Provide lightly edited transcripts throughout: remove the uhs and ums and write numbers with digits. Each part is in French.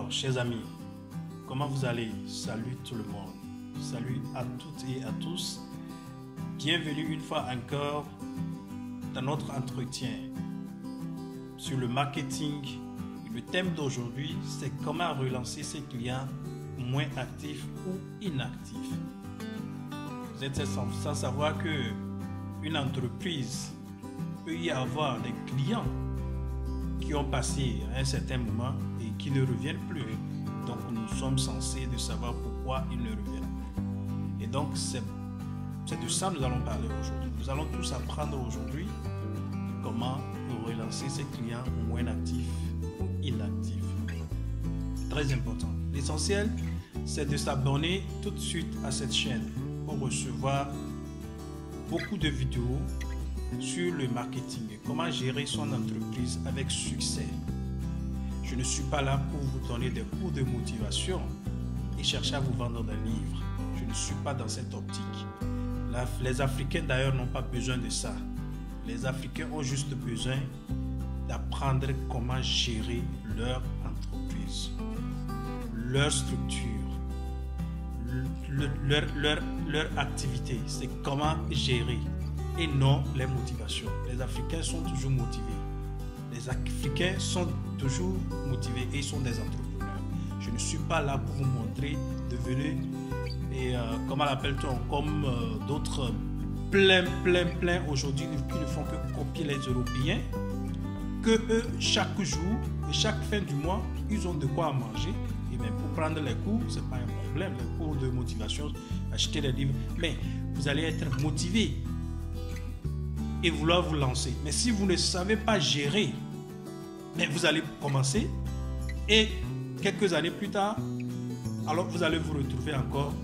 Alors, chers amis, comment vous allez? Salut tout le monde. Salut à toutes et à tous. Bienvenue une fois encore dans notre entretien sur le marketing. Le thème d'aujourd'hui, c'est comment relancer ses clients moins actifs ou inactifs. Vous êtes sans savoir que une entreprise peut y avoir des clients qui ont passé un certain moment et qui ne reviennent plus. Donc nous sommes censés de savoir pourquoi ils ne reviennent plus. Et donc c'est de ça que nous allons parler aujourd'hui. Nous allons tous apprendre aujourd'hui comment relancer ses clients moins actifs ou inactifs. Très important. L'essentiel, c'est de s'abonner tout de suite à cette chaîne pour recevoir beaucoup de vidéos sur le marketing et comment gérer son entreprise avec succès. Je ne suis pas là pour vous donner des cours de motivation et chercher à vous vendre des livres. Je ne suis pas dans cette optique. Les Africains d'ailleurs n'ont pas besoin de ça. Les Africains ont juste besoin d'apprendre comment gérer leur entreprise, leur structure, leur activité. C'est comment gérer et non les motivations. Les Africains sont toujours motivés. Les Africains sont toujours motivés et ils sont des entrepreneurs. Je ne suis pas là pour vous montrer, devenir, et comment l'appelle-t-on, comme d'autres plein aujourd'hui qui ne font que copier les Européens, que eux, chaque jour et chaque fin du mois, ils ont de quoi manger. Et même pour prendre les cours, ce n'est pas un problème. Les cours de motivation, acheter des livres. Mais vous allez être motivé et vouloir vous lancer. Mais si vous ne savez pas gérer, mais vous allez commencer et quelques années plus tard, alors vous allez vous retrouver encore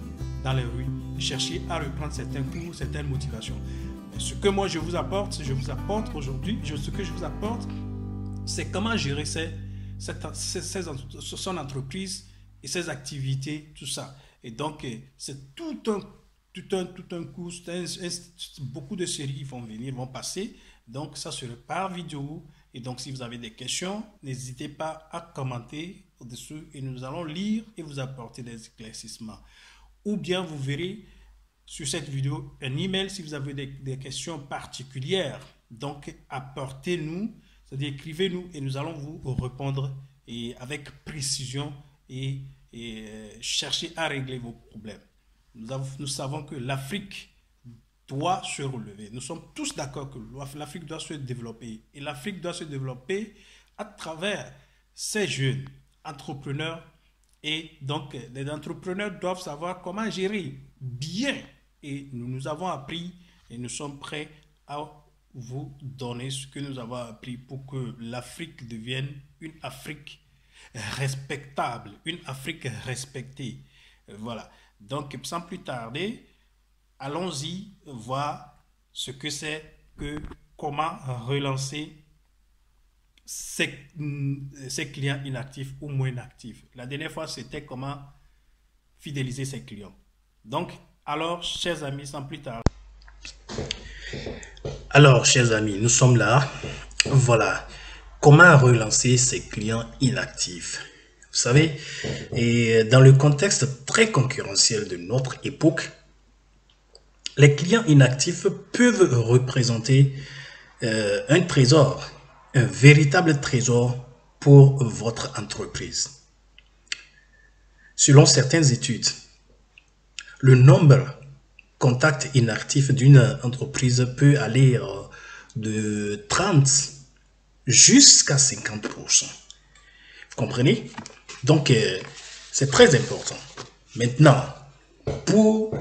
dans les rues et chercher à reprendre certains cours, certaines motivations. Mais ce que moi je vous apporte aujourd'hui, ce que je vous apporte, c'est comment gérer son entreprise et ses activités, tout ça. Et donc, c'est tout un cours, beaucoup de séries vont venir, vont passer. Donc, ça sera par vidéo. Et donc, si vous avez des questions, n'hésitez pas à commenter au-dessus et nous allons lire et vous apporter des éclaircissements. Ou bien, vous verrez sur cette vidéo un email si vous avez des questions particulières. Donc, apportez-nous, c'est-à-dire écrivez-nous et nous allons vous répondre et avec précision et chercher à régler vos problèmes. Nous savons que l'Afrique doit se relever. Nous sommes tous d'accord que l'Afrique doit se développer. Et l'Afrique doit se développer à travers ces jeunes entrepreneurs. Et donc, les entrepreneurs doivent savoir comment gérer bien. Et nous avons appris et nous sommes prêts à vous donner ce que nous avons appris pour que l'Afrique devienne une Afrique respectable, une Afrique respectée. Voilà. Donc, sans plus tarder, allons-y voir ce que c'est que comment relancer ses clients inactifs ou moins actifs. La dernière fois, c'était comment fidéliser ses clients. Donc, alors, chers amis, sans plus tarder. Alors, chers amis, nous sommes là. Voilà. Comment relancer ses clients inactifs? Vous savez, et dans le contexte très concurrentiel de notre époque, les clients inactifs peuvent représenter un trésor, un véritable trésor pour votre entreprise. Selon certaines études, le nombre de contacts inactifs d'une entreprise peut aller de 30 jusqu'à 50%. Vous comprenez? Donc, c'est très important. Maintenant, pour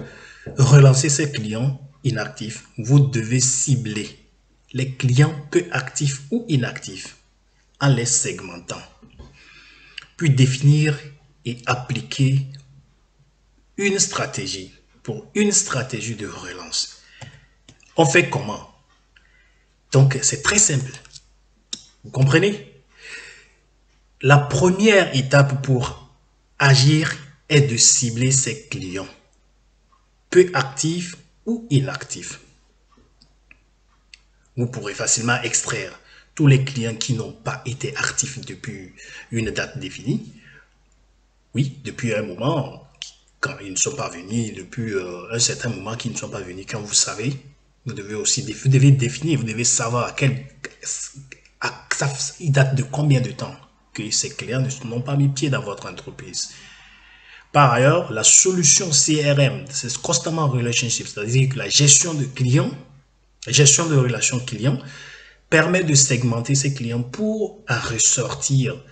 relancer ces clients inactifs, vous devez cibler les clients peu actifs ou inactifs en les segmentant. Puis définir et appliquer une stratégie pour une stratégie de relance. On fait comment? Donc, c'est très simple. Vous comprenez? La première étape pour agir est de cibler ses clients, peu actifs ou inactifs. Vous pourrez facilement extraire tous les clients qui n'ont pas été actifs depuis une date définie Oui, depuis un moment, quand ils ne sont pas venus, depuis un certain moment qu'ils ne sont pas venus, quand vous savez, vous devez aussi vous devez définir, vous devez savoir il date de combien de temps que ces clients n'ont pas mis pied dans votre entreprise. Par ailleurs, la solution CRM, c'est Customer Relationship, c'est-à-dire que la gestion de clients, la gestion de relations clients, permet de segmenter ces clients pour ressortir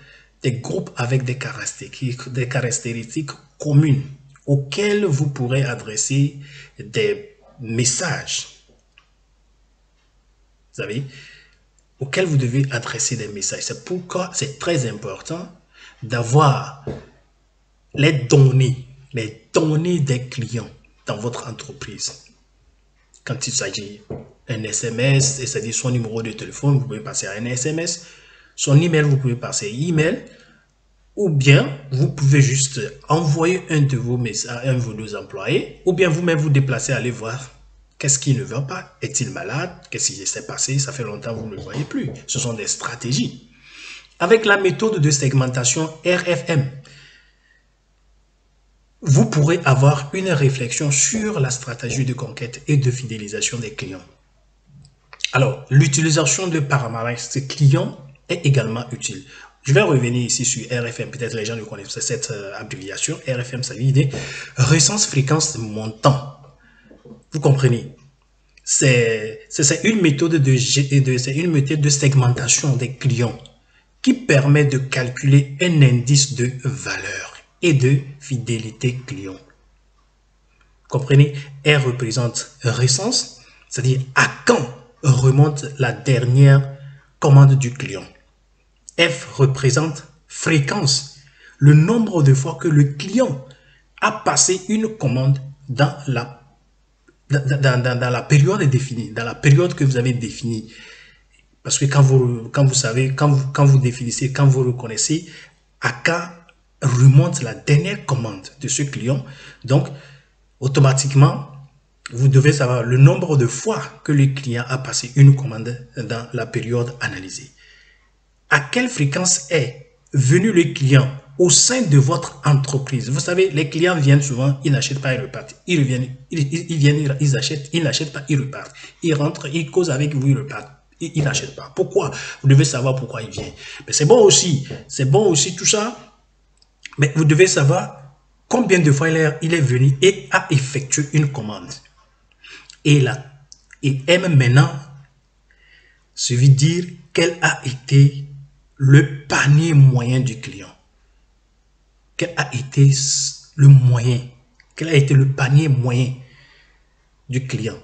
des groupes avec des caractéristiques communes auxquelles vous pourrez adresser des messages. Vous savez, auxquels vous devez adresser des messages. C'est pourquoi c'est très important d'avoir les données des clients dans votre entreprise. Quand il s'agit d'un SMS, c'est-à-dire son numéro de téléphone, vous pouvez passer à un SMS. Son email, vous pouvez passer à email. Ou bien, vous pouvez juste envoyer un de vos messages à un de vos employés. Ou bien vous-même vous déplacer, aller voir qu'est-ce qu'il ne veut pas. Est-il malade? Qu'est-ce qui s'est passé? Ça fait longtemps que vous ne le voyez plus. Ce sont des stratégies. Avec la méthode de segmentation RFM, vous pourrez avoir une réflexion sur la stratégie de conquête et de fidélisation des clients. Alors, l'utilisation de paramètres clients est également utile. Je vais revenir ici sur RFM. Peut-être les gens ne connaissent pas cette abréviation. RFM, ça veut dire recense fréquence montant. Vous comprenez? C'est une méthode de segmentation des clients qui permet de calculer un indice de valeur et de fidélité client. Comprenez? R représente récence, c'est-à-dire à quand remonte la dernière commande du client. F représente fréquence, le nombre de fois que le client a passé une commande dans la période définie, dans la période que vous avez définie. Parce que quand vous définissez, quand vous reconnaissez à quand remonte la dernière commande de ce client, donc automatiquement, vous devez savoir le nombre de fois que le client a passé une commande dans la période analysée. À quelle fréquence est venu le client au sein de votre entreprise? Vous savez, les clients viennent souvent, ils n'achètent pas, ils repartent. Ils reviennent, ils viennent, ils achètent, ils n'achètent pas, ils repartent. Ils rentrent, ils causent avec vous, ils repartent. Ils n'achètent pas. Pourquoi? Vous devez savoir pourquoi ils viennent. Mais c'est bon aussi tout ça. Mais vous devez savoir combien de fois il est venu et a effectué une commande. Et M maintenant, ça veut dire quel a été le panier moyen du client. Quel a été le moyen? Quel a été le panier moyen du client?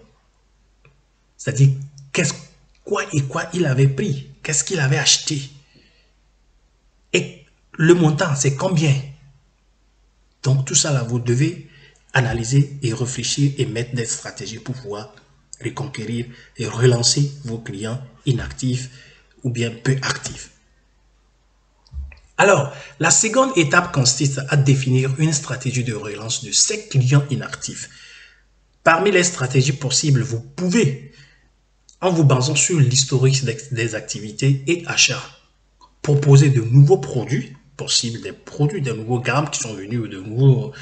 C'est-à-dire, quoi il avait pris? Qu'est-ce qu'il avait acheté? Et le montant, c'est combien? Donc, tout ça, là, vous devez analyser et réfléchir et mettre des stratégies pour pouvoir reconquérir et relancer vos clients inactifs ou bien peu actifs. Alors, la seconde étape consiste à définir une stratégie de relance de ces clients inactifs. Parmi les stratégies possibles, vous pouvez, en vous basant sur l'historique des activités et achats, proposer de nouveaux produits, possibles des produits, de nouveaux gammes qui sont venus, ou de nouveaux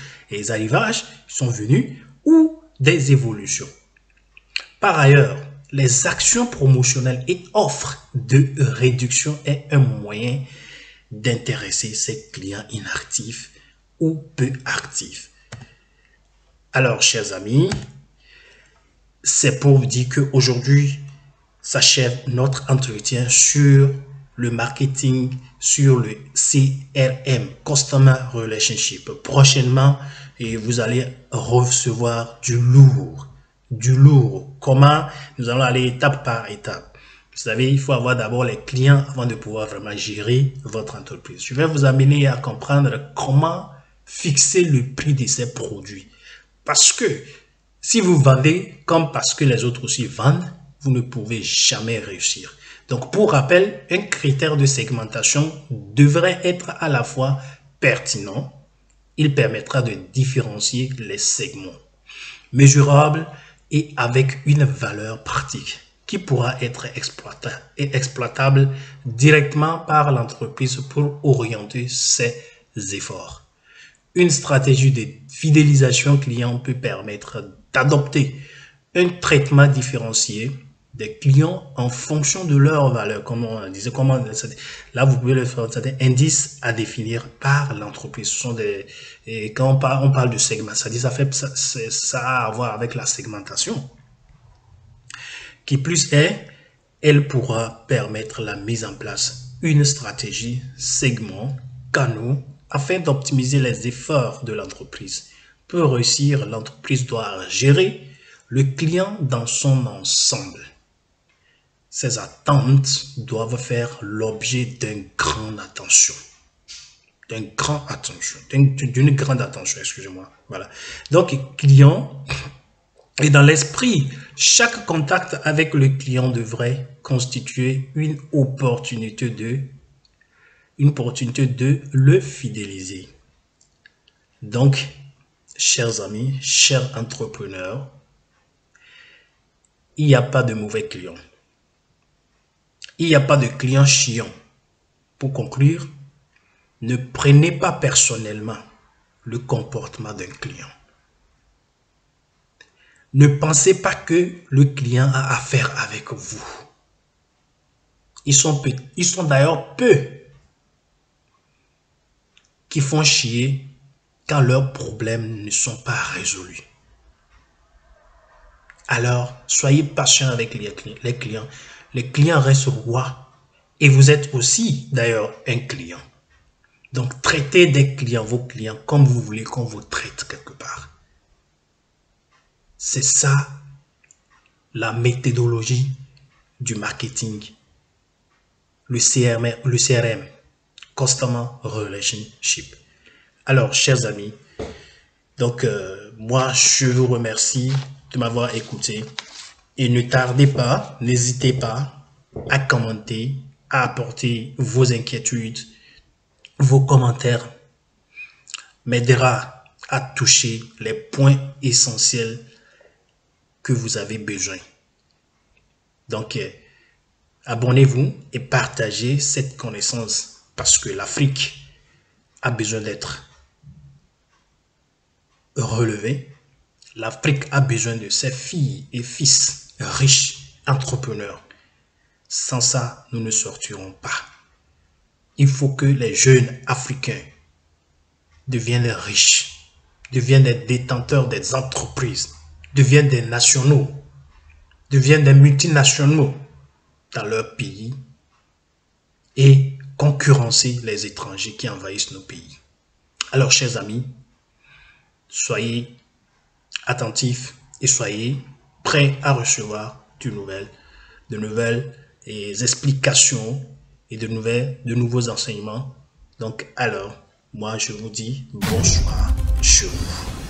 arrivages qui sont venus, ou des évolutions. Par ailleurs, les actions promotionnelles et offres de réduction est un moyen d'intéresser ces clients inactifs ou peu actifs. Alors, chers amis, c'est pour vous dire qu'aujourd'hui s'achève notre entretien sur le marketing, sur le CRM, Customer Relationship. Prochainement, et vous allez recevoir du lourd. Comment? Nous allons aller étape par étape. Vous savez, il faut avoir d'abord les clients avant de pouvoir vraiment gérer votre entreprise. Je vais vous amener à comprendre comment fixer le prix de ces produits. Parce que si vous vendez comme parce que les autres aussi vendent, vous ne pouvez jamais réussir. Donc, pour rappel, un critère de segmentation devrait être à la fois pertinent, il permettra de différencier les segments, mesurable et avec une valeur pratique qui pourra être exploitable directement par l'entreprise pour orienter ses efforts. Une stratégie de fidélisation client peut permettre d'adopter un traitement différencié des clients en fonction de leur valeur. Comme on disait, là, vous pouvez le faire, c'est des indices à définir par l'entreprise. Ce sont des, et quand on parle de segment, ça a à voir avec la segmentation. Qui plus est, elle pourra permettre la mise en place une stratégie, segment, canaux, afin d'optimiser les efforts de l'entreprise. Pour réussir, l'entreprise doit gérer le client dans son ensemble. Ces attentes doivent faire l'objet d'une grande attention. D'une grande attention, excusez-moi. Voilà. Donc, client, et dans l'esprit, chaque contact avec le client devrait constituer une opportunité de le fidéliser. Donc, chers amis, chers entrepreneurs, il n'y a pas de mauvais clients. Il n'y a pas de clients chiants. Pour conclure, ne prenez pas personnellement le comportement d'un client. Ne pensez pas que le client a affaire avec vous. Ils sont d'ailleurs peu qui font chier quand leurs problèmes ne sont pas résolus. Alors, soyez patient avec les clients. Les clients restent rois. Et vous êtes aussi, d'ailleurs, un client. Donc, traitez vos clients, comme vous voulez qu'on vous traite quelque part. C'est ça, la méthodologie du marketing. Le CRM, Customer Relationship. Alors, chers amis, donc, moi, je vous remercie de m'avoir écouté. Et ne tardez pas, n'hésitez pas à commenter, à apporter vos inquiétudes, vos commentaires. M'aidera à toucher les points essentiels que vous avez besoin. Donc, abonnez-vous et partagez cette connaissance parce que l'Afrique a besoin d'être relevée. L'Afrique a besoin de ses filles et fils riches, entrepreneurs. Sans ça, nous ne sortirons pas. Il faut que les jeunes Africains deviennent riches, deviennent des détenteurs des entreprises, deviennent des nationaux, deviennent des multinationaux dans leur pays et concurrencer les étrangers qui envahissent nos pays. Alors, chers amis, soyez attentifs et soyez prêts à recevoir de nouvelles explications et de nouveaux enseignements. Donc, alors, moi, je vous dis bonsoir chez vous.